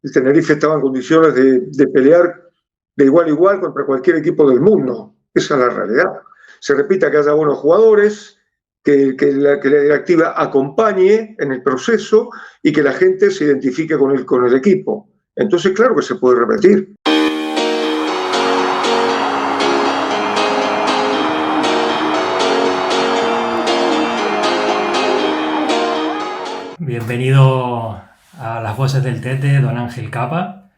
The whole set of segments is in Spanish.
el Tenerife estaba en condiciones de pelear de igual a igual contra cualquier equipo del mundo. Esa es la realidad. Se repita que haya buenos jugadores, que la directiva acompañe en el proceso y que la gente se identifique con el equipo. Entonces, claro que se puede repetir. Bienvenido a las voces del Tete, don Ángel Capa.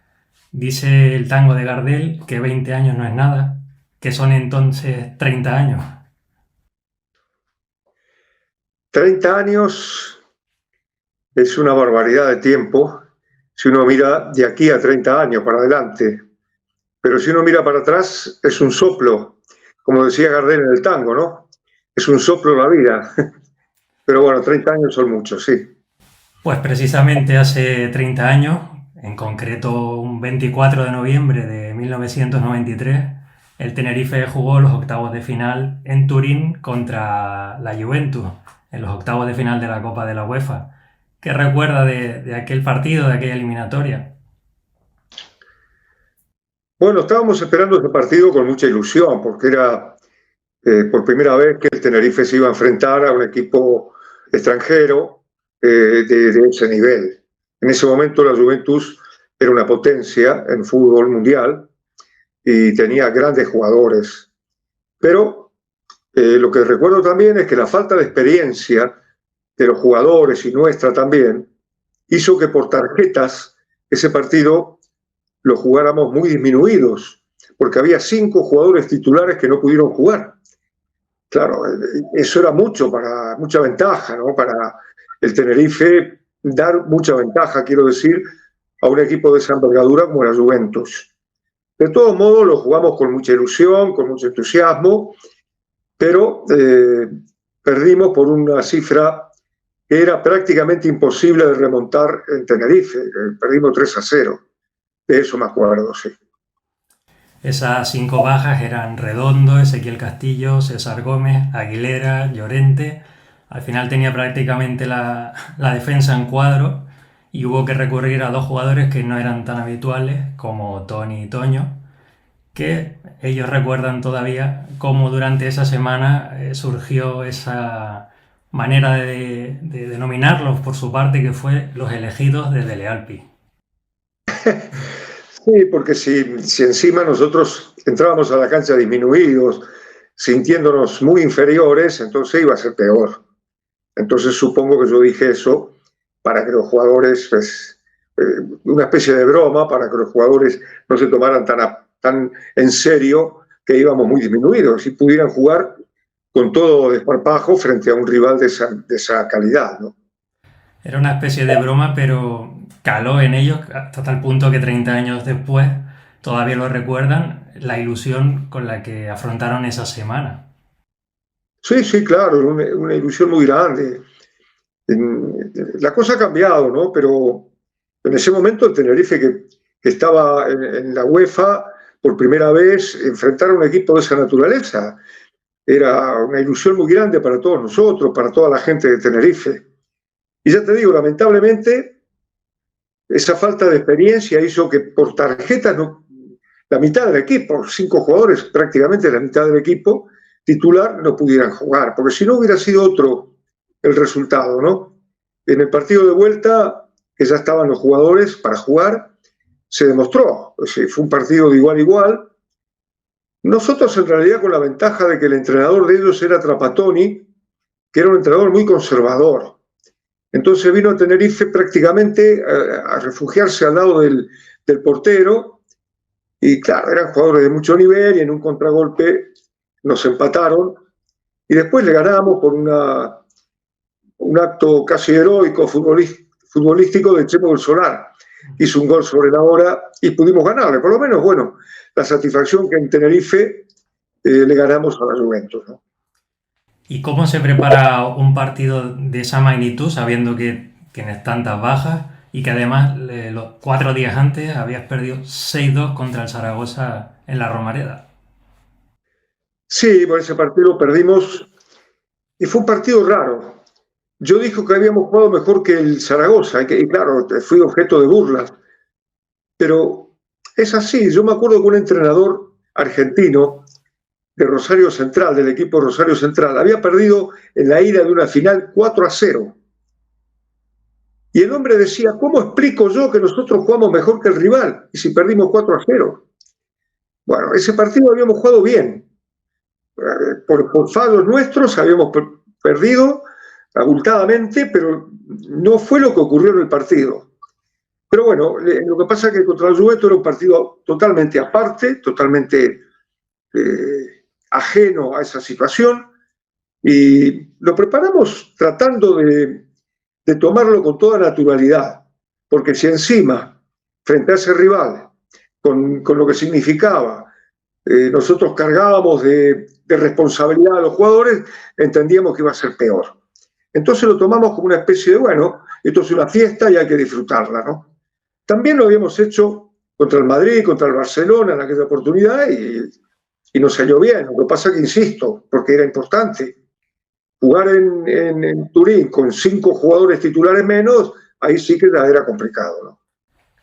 Dice el tango de Gardel que 20 años no es nada, que son entonces 30 años. 30 años es una barbaridad de tiempo si uno mira de aquí a 30 años para adelante. Pero si uno mira para atrás, es un soplo, como decía Gardel en el tango, ¿no? Es un soplo la vida. Pero bueno, 30 años son muchos, sí. Pues precisamente hace 30 años, en concreto un 24 de noviembre de 1993, el Tenerife jugó los octavos de final en Turín contra la Juventus, en los octavos de final de la Copa de la UEFA. ¿Qué recuerda de aquel partido, de aquella eliminatoria? Bueno, estábamos esperando ese partido con mucha ilusión, porque era por primera vez que el Tenerife se iba a enfrentar a un equipo extranjero de ese nivel. En ese momento la Juventus era una potencia en fútbol mundial y tenía grandes jugadores. Pero lo que recuerdo también es que la falta de experiencia de los jugadores y nuestra también hizo que por tarjetas ese partido lo jugáramos muy disminuidos, porque había 5 jugadores titulares que no pudieron jugar. Claro, eso era mucha ventaja, ¿no? Para el Tenerife dar mucha ventaja, quiero decir, a un equipo de esa envergadura como la Juventus. De todos modos, lo jugamos con mucha ilusión, con mucho entusiasmo, pero perdimos por una cifra que era prácticamente imposible de remontar en Tenerife. Perdimos 3-0. De eso me acuerdo, sí. Esas 5 bajas eran Redondo, Ezequiel Castillo, César Gómez, Aguilera, Llorente. Al final tenía prácticamente la defensa en cuadro y hubo que recurrir a 2 jugadores que no eran tan habituales como Toni y Toño, que ellos recuerdan todavía cómo durante esa semana surgió esa manera de denominarlos por su parte, que fue los elegidos de Dele Alpi. Sí, porque si encima nosotros entrábamos a la cancha disminuidos, sintiéndonos muy inferiores, entonces iba a ser peor. Entonces supongo que yo dije eso para que los jugadores, pues, una especie de broma, para que los jugadores no se tomaran tan en serio que íbamos muy disminuidos y pudieran jugar con todo desparpajo frente a un rival de esa calidad, ¿no? Era una especie de broma, pero caló en ellos hasta tal punto que 30 años después todavía lo recuerdan, la ilusión con la que afrontaron esa semana. Sí, sí, claro, una ilusión muy grande. La cosa ha cambiado, ¿no? Pero en ese momento el Tenerife que estaba en la UEFA por primera vez, enfrentar a un equipo de esa naturaleza era una ilusión muy grande para todos nosotros, para toda la gente de Tenerife. Y ya te digo, lamentablemente, esa falta de experiencia hizo que por tarjetas la mitad del equipo, 5 jugadores, prácticamente la mitad del equipo titular, no pudieran jugar, porque si no hubiera sido otro el resultado, ¿no? En el partido de vuelta, que ya estaban los jugadores para jugar, se demostró, fue un partido de igual a igual. Nosotros en realidad con la ventaja de que el entrenador de ellos era Trapattoni, que era un entrenador muy conservador. Entonces vino a Tenerife prácticamente a refugiarse al lado del portero y claro, eran jugadores de mucho nivel y en un contragolpe nos empataron y después le ganamos por un acto casi heroico futbolístico de Chemo del Solar. Hizo un gol sobre la hora y pudimos ganarle. Por lo menos, bueno, la satisfacción que en Tenerife le ganamos a la Juventus, ¿no? ¿Y cómo se prepara un partido de esa magnitud, sabiendo que tienes tantas bajas y que además los 4 días antes habías perdido 6-2 contra el Zaragoza en la Romareda? Sí, por ese partido perdimos y fue un partido raro. Yo dije que habíamos jugado mejor que el Zaragoza y claro, fui objeto de burlas. pero es así. Yo me acuerdo que un entrenador argentino de Rosario Central, del equipo Rosario Central, había perdido en la ida de una final 4-0. Y el hombre decía, ¿cómo explico yo que nosotros jugamos mejor que el rival? Y si perdimos 4-0. Bueno, ese partido habíamos jugado bien. Por fallos nuestros habíamos perdido abultadamente, pero no fue lo que ocurrió en el partido. Pero bueno, lo que pasa es que contra el Juventus era un partido totalmente aparte, totalmente ajeno a esa situación, y lo preparamos tratando de tomarlo con toda naturalidad, porque si encima, frente a ese rival, con lo que significaba, nosotros cargábamos de responsabilidad a los jugadores, entendíamos que iba a ser peor. Entonces lo tomamos como una especie de, bueno, esto es una fiesta y hay que disfrutarla, ¿no? También lo habíamos hecho contra el Madrid, contra el Barcelona en aquella oportunidad y nos salió bien. Lo que pasa es que, insisto, porque era importante, jugar en Turín con 5 jugadores titulares menos, ahí sí que ya era complicado, ¿no?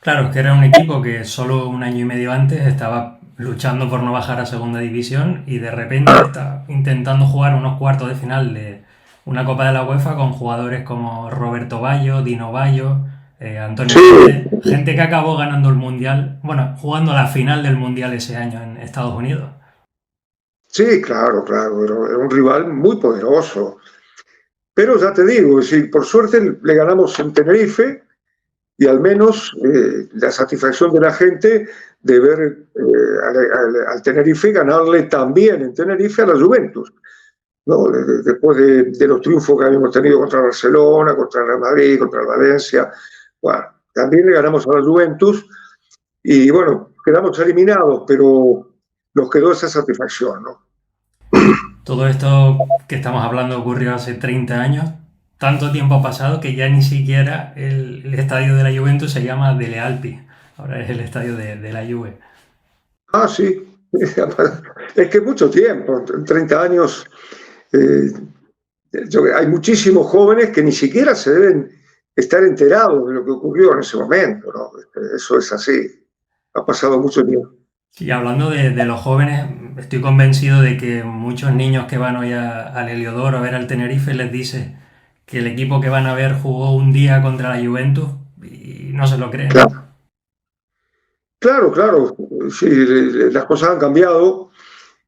Claro, que era un equipo que solo un año y medio antes estaba luchando por no bajar a segunda división y de repente está intentando jugar unos cuartos de final de una Copa de la UEFA con jugadores como Roberto Baggio, Dino Baggio, Antonio Conte, gente que acabó ganando el Mundial, bueno, jugando la final del Mundial ese año en Estados Unidos. Sí, claro, claro, era un rival muy poderoso. Pero ya te digo, es decir, por suerte le ganamos en Tenerife y al menos la satisfacción de la gente de ver al Tenerife ganarle también en Tenerife a la Juventus, ¿no? Después de los triunfos que habíamos tenido contra Barcelona, contra el Real Madrid, contra el Valencia, bueno, también le ganamos a la Juventus y bueno, quedamos eliminados, pero nos quedó esa satisfacción, ¿no? Todo esto que estamos hablando ocurrió hace 30 años. Tanto tiempo ha pasado que ya ni siquiera el estadio de la Juventus se llama Dele Alpi. Ahora es el estadio de la Juve. Ah, sí. Es que mucho tiempo, 30 años. Eh, hay muchísimos jóvenes que ni siquiera se deben estar enterados de lo que ocurrió en ese momento, ¿no? Eso es así. Ha pasado mucho tiempo. Y hablando de los jóvenes, estoy convencido de que muchos niños que van hoy al Heliodoro a ver al Tenerife les dice que el equipo que van a ver jugó un día contra la Juventus y no se lo creen. Claro, claro, claro. Sí, las cosas han cambiado.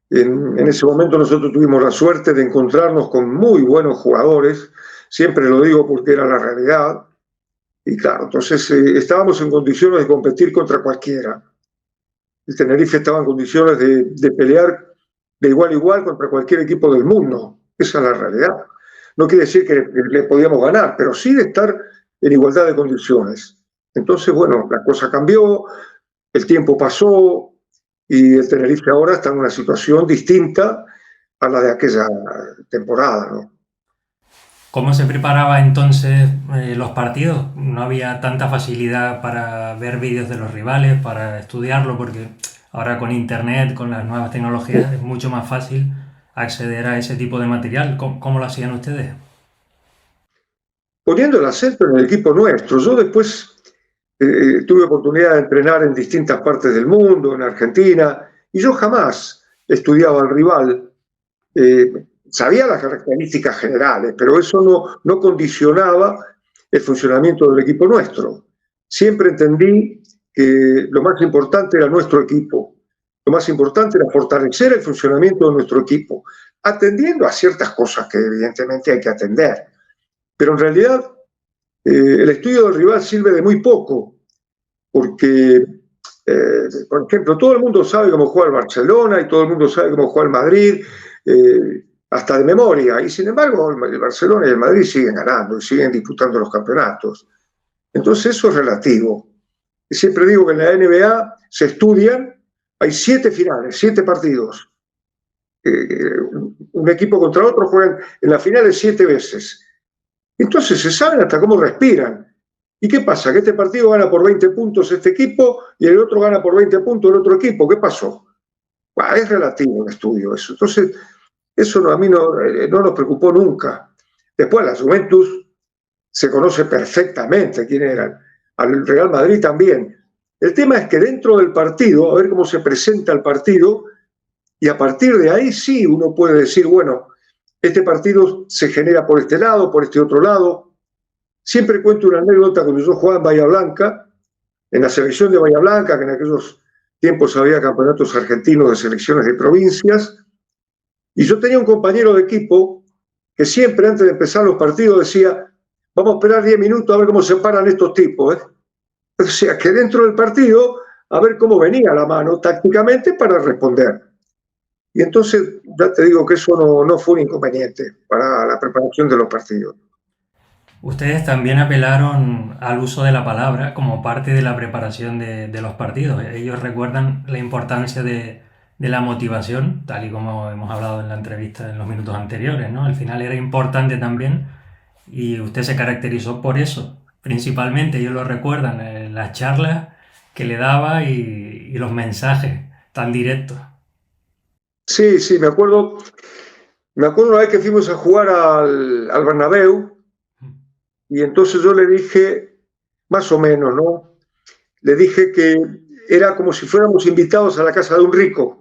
En ese momento nosotros tuvimos la suerte de encontrarnos con muy buenos jugadores. Siempre lo digo porque era la realidad. Y claro, entonces estábamos en condiciones de competir contra cualquiera. El Tenerife estaba en condiciones de pelear de igual a igual contra cualquier equipo del mundo. Esa es la realidad. No quiere decir que le podíamos ganar, pero sí de estar en igualdad de condiciones. Entonces, bueno, la cosa cambió, el tiempo pasó y el Tenerife ahora está en una situación distinta a la de aquella temporada, ¿no? ¿Cómo se preparaba entonces los partidos? No había tanta facilidad para ver vídeos de los rivales, para estudiarlo, porque ahora con internet, con las nuevas tecnologías, es mucho más fácil acceder a ese tipo de material. ¿Cómo lo hacían ustedes? Poniendo el acento en el equipo nuestro. Yo después tuve oportunidad de entrenar en distintas partes del mundo, en Argentina, y yo jamás estudiaba al rival. Sabía las características generales, pero eso no condicionaba el funcionamiento del equipo nuestro. Siempre entendí que lo más importante era nuestro equipo. Lo más importante era fortalecer el funcionamiento de nuestro equipo, atendiendo a ciertas cosas que evidentemente hay que atender. Pero en realidad el estudio del rival sirve de muy poco, porque, por ejemplo, todo el mundo sabe cómo juega el Barcelona y todo el mundo sabe cómo juega el Madrid, hasta de memoria, y sin embargo el Barcelona y el Madrid siguen ganando y siguen disputando los campeonatos. Entonces eso es relativo. Y siempre digo que en la NBA se estudian, hay 7 finales, 7 partidos. Un equipo contra otro juegan en las finales 7 veces. Entonces se saben hasta cómo respiran. ¿Y qué pasa? Que este partido gana por 20 puntos este equipo y el otro gana por 20 puntos el otro equipo. ¿Qué pasó? Bueno, es relativo el estudio eso. Entonces, eso a mí no nos preocupó nunca. Después la Juventus se conoce perfectamente quién eran. Al Real Madrid también. El tema es que dentro del partido, a ver cómo se presenta el partido, y a partir de ahí sí uno puede decir, bueno, este partido se genera por este lado, por este otro lado. Siempre cuento una anécdota cuando yo jugaba en Bahía Blanca, en la selección de Bahía Blanca, que en aquellos tiempos había campeonatos argentinos de selecciones de provincias, y yo tenía un compañero de equipo que siempre antes de empezar los partidos decía, vamos a esperar 10 minutos a ver cómo se paran estos tipos. O sea, que dentro del partido, a ver cómo venía la mano tácticamente para responder. Y entonces, ya te digo que eso no fue un inconveniente para la preparación de los partidos. Ustedes también apelaron al uso de la palabra como parte de la preparación de los partidos. Ellos recuerdan la importancia de la motivación, tal y como hemos hablado en la entrevista en los minutos anteriores, ¿no? Al final era importante también y usted se caracterizó por eso. Principalmente, ellos lo recuerdan, las charlas que le daba y los mensajes tan directos. Sí, sí, me acuerdo una vez que fuimos a jugar al Bernabéu y entonces yo le dije, más o menos, ¿no? Le dije que era como si fuéramos invitados a la casa de un rico.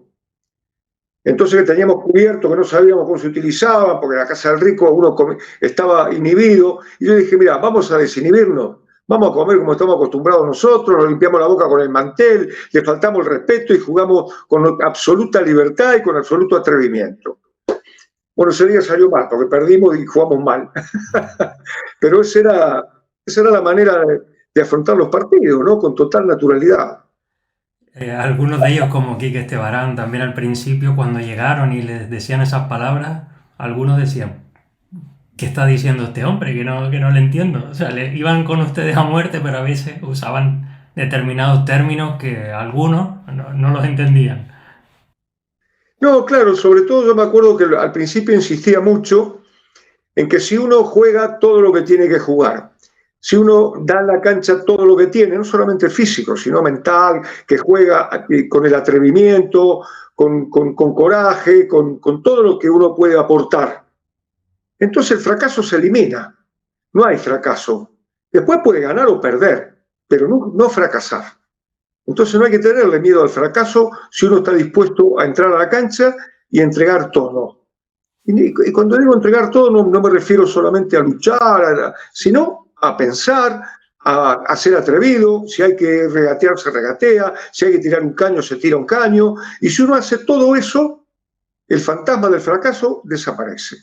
Entonces que teníamos cubierto, que no sabíamos cómo se utilizaba, porque en la casa del rico uno estaba inhibido. Y yo dije, mira, vamos a desinhibirnos, vamos a comer como estamos acostumbrados nosotros, nos limpiamos la boca con el mantel, le faltamos el respeto y jugamos con absoluta libertad y con absoluto atrevimiento. Bueno, ese día salió mal, porque perdimos y jugamos mal. Pero esa era la manera de afrontar los partidos, ¿no? Con total naturalidad. Algunos de ellos, como Quique Estebarán, también al principio, cuando llegaron y les decían esas palabras, algunos decían, ¿qué está diciendo este hombre? Que no le entiendo. O sea, iban con ustedes a muerte, pero a veces usaban determinados términos que algunos no los entendían. No, claro, sobre todo yo me acuerdo que al principio insistía mucho en que si uno juega todo lo que tiene que jugar, si uno da en la cancha todo lo que tiene, no solamente físico, sino mental, que juega con el atrevimiento, con coraje, con todo lo que uno puede aportar, entonces el fracaso se elimina. No hay fracaso. Después puede ganar o perder, pero no fracasar. Entonces no hay que tenerle miedo al fracaso si uno está dispuesto a entrar a la cancha y entregar todo. Y cuando digo entregar todo no me refiero solamente a luchar, sino a pensar, a ser atrevido. Si hay que regatear, se regatea. Si hay que tirar un caño, se tira un caño. Y si uno hace todo eso, el fantasma del fracaso desaparece.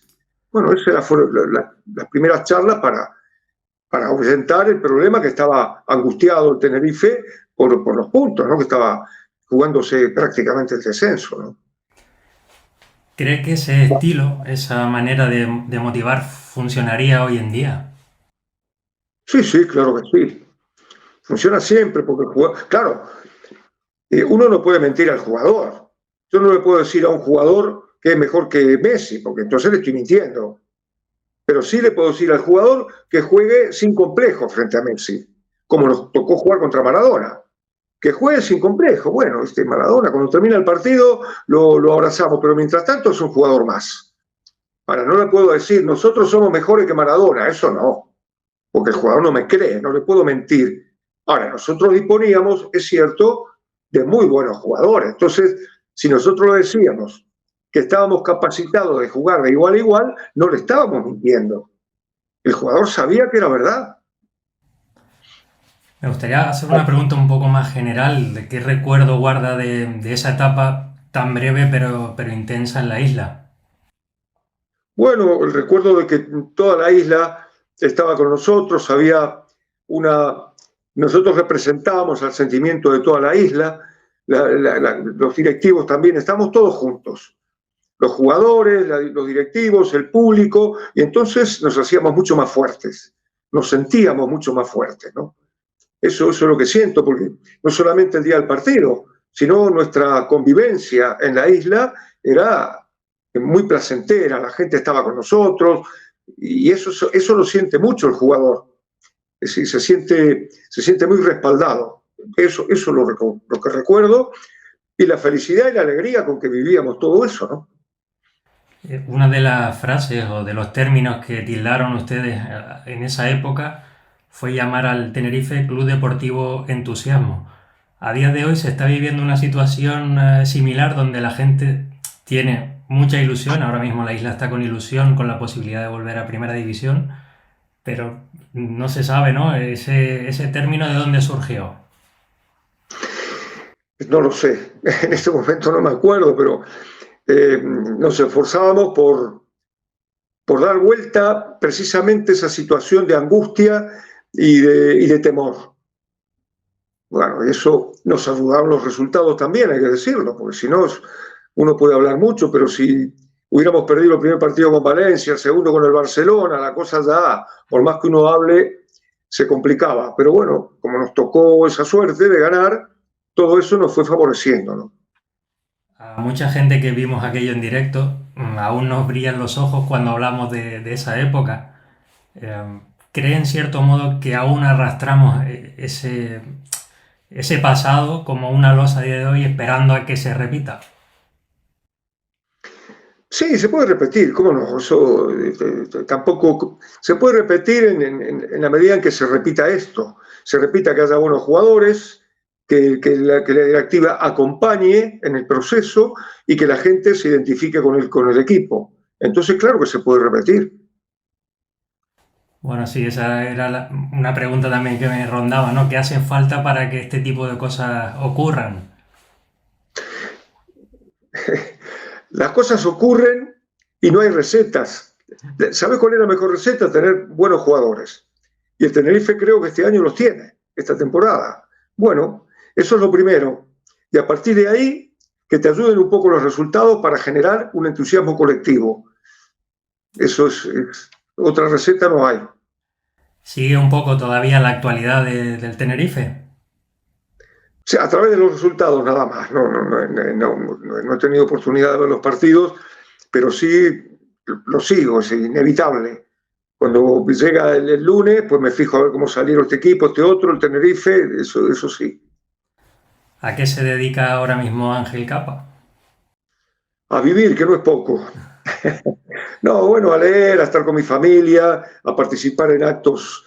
Bueno, esas fueron las primeras charlas para ahuyentar el problema que estaba angustiado el Tenerife por los puntos, ¿no? Que estaba jugándose prácticamente el descenso, ¿no? ¿Cree que ese estilo, esa manera de motivar funcionaría hoy en día? Sí, sí, claro que sí. Funciona siempre porque el jugador, claro, uno no puede mentir al jugador. Yo no le puedo decir a un jugador que es mejor que Messi, porque entonces le estoy mintiendo. Pero sí le puedo decir al jugador que juegue sin complejo frente a Messi, como nos tocó jugar contra Maradona. Que juegue sin complejo. Bueno, Maradona, cuando termina el partido, lo abrazamos, pero mientras tanto es un jugador más. Ahora, no le puedo decir, nosotros somos mejores que Maradona, eso no, porque el jugador no me cree, no le puedo mentir. Ahora, nosotros disponíamos, es cierto, de muy buenos jugadores. Entonces, si nosotros le decíamos que estábamos capacitados de jugar de igual a igual, no le estábamos mintiendo. El jugador sabía que era verdad. Me gustaría hacer una pregunta un poco más general. ¿De qué recuerdo guarda de esa etapa tan breve pero intensa en la isla? Bueno, el recuerdo de que toda la isla estaba con nosotros, nosotros representábamos al sentimiento de toda la isla, los directivos también, estamos todos juntos, los jugadores, los directivos, el público, y entonces nos hacíamos mucho más fuertes, nos sentíamos mucho más fuertes, ¿no? Eso es lo que siento, porque no solamente el día del partido, sino nuestra convivencia en la isla era muy placentera, la gente estaba con nosotros, y eso lo siente mucho el jugador. Es decir, se siente muy respaldado. Eso es lo que recuerdo, y la felicidad y la alegría con que vivíamos todo eso, ¿no? Una de las frases o de los términos que tildaron ustedes en esa época fue llamar al Tenerife Club Deportivo Entusiasmo. a día de hoy se está viviendo una situación similar donde la gente tiene mucha ilusión. Ahora mismo la isla está con ilusión con la posibilidad de volver a Primera División, pero no se sabe, ¿no? Ese término de dónde surgió. No lo sé, en este momento no me acuerdo, pero nos esforzábamos por dar vuelta precisamente esa situación de angustia y de temor. Bueno, eso nos ayudaron los resultados también, hay que decirlo, porque si no, uno puede hablar mucho, pero si hubiéramos perdido el primer partido con Valencia, el segundo con el Barcelona, la cosa ya, por más que uno hable, se complicaba. Pero bueno, como nos tocó esa suerte de ganar, todo eso nos fue favoreciendo, ¿no? A mucha gente que vimos aquello en directo, aún nos brillan los ojos cuando hablamos de esa época. Cree en cierto modo que aún arrastramos ese pasado como una losa a día de hoy esperando a que se repita. Sí, se puede repetir, ¿cómo no? Eso tampoco se puede repetir en la medida en que se repita esto. Se repita que haya buenos jugadores, que la directiva acompañe en el proceso y que la gente se identifique con el equipo. Entonces, claro que se puede repetir. Bueno, sí, esa era una pregunta también que me rondaba, ¿no? ¿Qué hace falta para que este tipo de cosas ocurran? Las cosas ocurren y no hay recetas. ¿Sabes cuál es la mejor receta? Tener buenos jugadores. Y el Tenerife creo que este año los tiene, esta temporada. Bueno, eso es lo primero. Y a partir de ahí, que te ayuden un poco los resultados para generar un entusiasmo colectivo. Eso es otra receta no hay. ¿Sigue un poco todavía la actualidad del Tenerife? O sea, a través de los resultados nada más. No he tenido oportunidad de ver los partidos, pero sí lo sigo, es inevitable. Cuando llega el lunes, pues me fijo a ver cómo salieron este equipo, este otro, el Tenerife, eso sí. ¿A qué se dedica ahora mismo Ángel Capa? A vivir, que no es poco. No, bueno, a leer, a estar con mi familia, a participar en actos,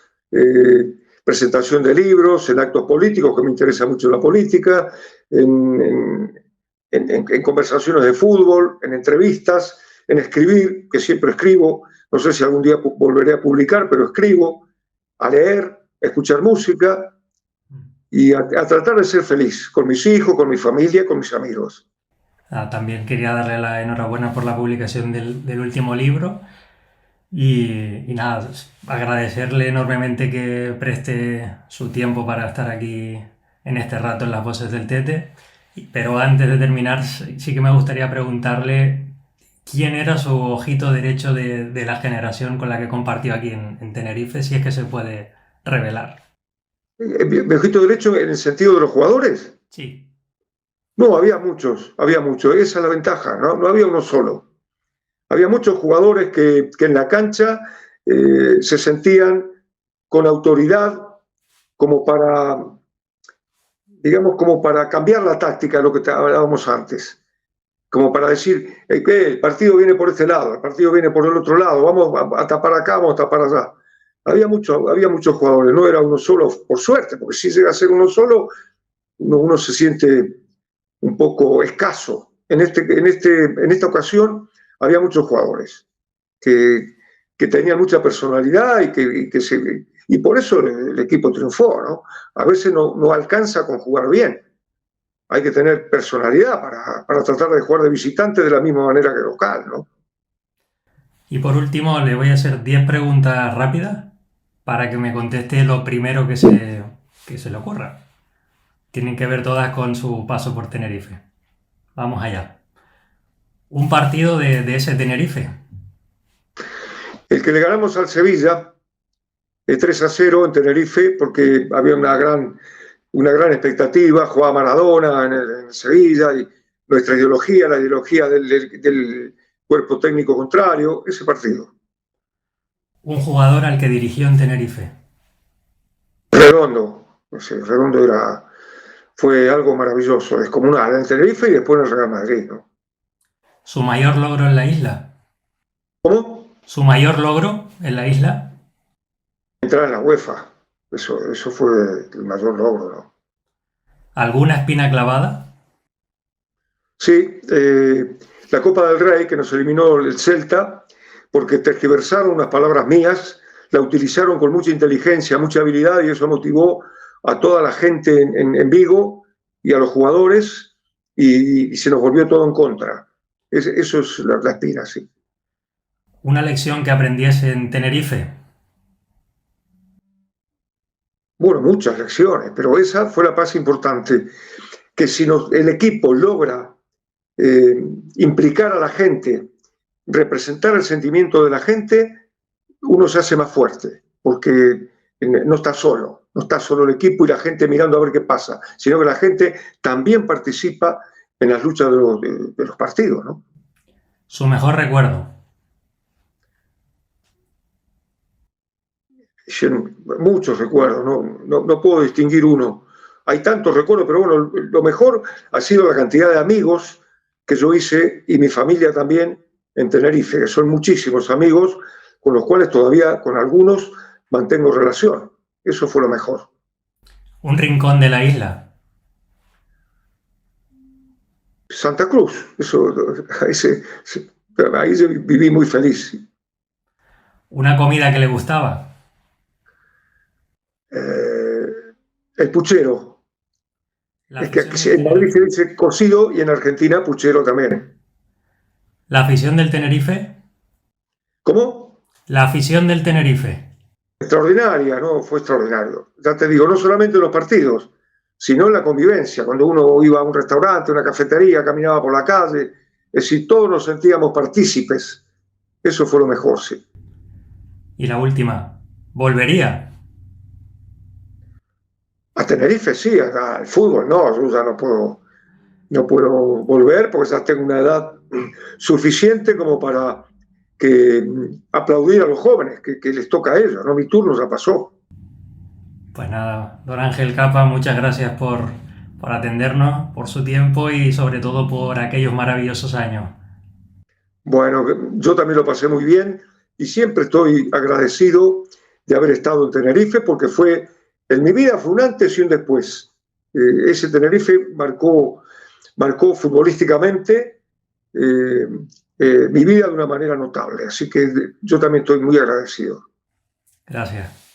presentación de libros, en actos políticos, que me interesa mucho la política, en, en conversaciones de fútbol, en entrevistas, en escribir, que siempre escribo. No sé si algún día volveré a publicar, pero escribo, a leer, a escuchar música y a tratar de ser feliz con mis hijos, con mi familia, con mis amigos. También quería darle la enhorabuena por la publicación del último libro y nada, agradecerle enormemente que preste su tiempo para estar aquí en este rato en las voces del Tete. Pero antes de terminar, sí que me gustaría preguntarle quién era su ojito derecho de la generación con la que compartió aquí en Tenerife, si es que se puede revelar. ¿Mi ojito derecho en el sentido de los jugadores? Sí. No, había muchos, había muchos. Esa es la ventaja, no había uno solo. Había muchos jugadores que en la cancha se sentían con autoridad como para, digamos, como para cambiar la táctica de lo que hablábamos antes. Como para decir, el partido viene por este lado, el partido viene por el otro lado, vamos a tapar acá, vamos a tapar allá. Había muchos jugadores, no era uno solo, por suerte, porque si llega a ser uno solo, uno se siente un poco escaso. En esta ocasión había muchos jugadores que tenían mucha personalidad y por eso el equipo triunfó, ¿no? A veces no alcanza con jugar bien. Hay que tener personalidad para tratar de jugar de visitante de la misma manera que local, ¿no? Y por último, le voy a hacer 10 preguntas rápidas para que me conteste lo primero que se le ocurra. Tienen que ver todas con su paso por Tenerife. Vamos allá. Un partido de ese Tenerife. El que le ganamos al Sevilla, 3-0 en Tenerife, porque había una gran expectativa, jugaba Maradona en Sevilla, y nuestra ideología, la ideología del cuerpo técnico contrario, ese partido. Un jugador al que dirigió en Tenerife. Redondo, no sé, Redondo fue algo maravilloso, descomunal en Tenerife y después en el Real Madrid, ¿no? Su mayor logro en la isla. ¿Cómo? Su mayor logro en la isla. Entrar en la UEFA, eso fue el mayor logro, ¿no? ¿Alguna espina clavada? Sí, la Copa del Rey, que nos eliminó el Celta, porque tergiversaron unas palabras mías, la utilizaron con mucha inteligencia, mucha habilidad, y eso motivó a toda la gente en Vigo y a los jugadores, y se nos volvió todo en contra. Eso es la espina, sí. ¿Una lección que aprendiese en Tenerife? Bueno, muchas lecciones, pero esa fue la más importante, que si el equipo logra implicar a la gente, representar el sentimiento de la gente, uno se hace más fuerte, porque no está solo, no está solo el equipo y la gente mirando a ver qué pasa, sino que la gente también participa en las luchas de los partidos, ¿no? ¿Su mejor recuerdo? Muchos recuerdos, no puedo distinguir uno. Hay tantos recuerdos, pero bueno, lo mejor ha sido la cantidad de amigos que yo hice y mi familia también en Tenerife, que son muchísimos amigos con los cuales todavía con algunos mantengo relación. Eso fue lo mejor. ¿Un rincón de la isla? Santa Cruz, eso, ahí viví muy feliz. ¿Una comida que le gustaba? El puchero. La Es que afición del en Madrid se Tenerife. dice cocido y en Argentina puchero también. ¿La afición del Tenerife? ¿Cómo? La afición del Tenerife. Extraordinaria, ¿no? Fue extraordinario. Ya te digo, no solamente en los partidos, sino en la convivencia. Cuando uno iba a un restaurante, una cafetería, caminaba por la calle, es decir, todos nos sentíamos partícipes. Eso fue lo mejor, sí. Y la última. ¿Volvería? A Tenerife sí, al fútbol no, yo ya no puedo volver porque ya tengo una edad suficiente como para aplaudir a los jóvenes, que les toca a ellos, ¿no? Mi turno ya pasó. Pues nada, don Ángel Capa, muchas gracias por atendernos, por su tiempo y sobre todo por aquellos maravillosos años. Bueno, yo también lo pasé muy bien y siempre estoy agradecido de haber estado en Tenerife porque en mi vida fue un antes y un después. Ese Tenerife marcó futbolísticamente eh, mi vida de una manera notable, así que yo también estoy muy agradecido. Gracias.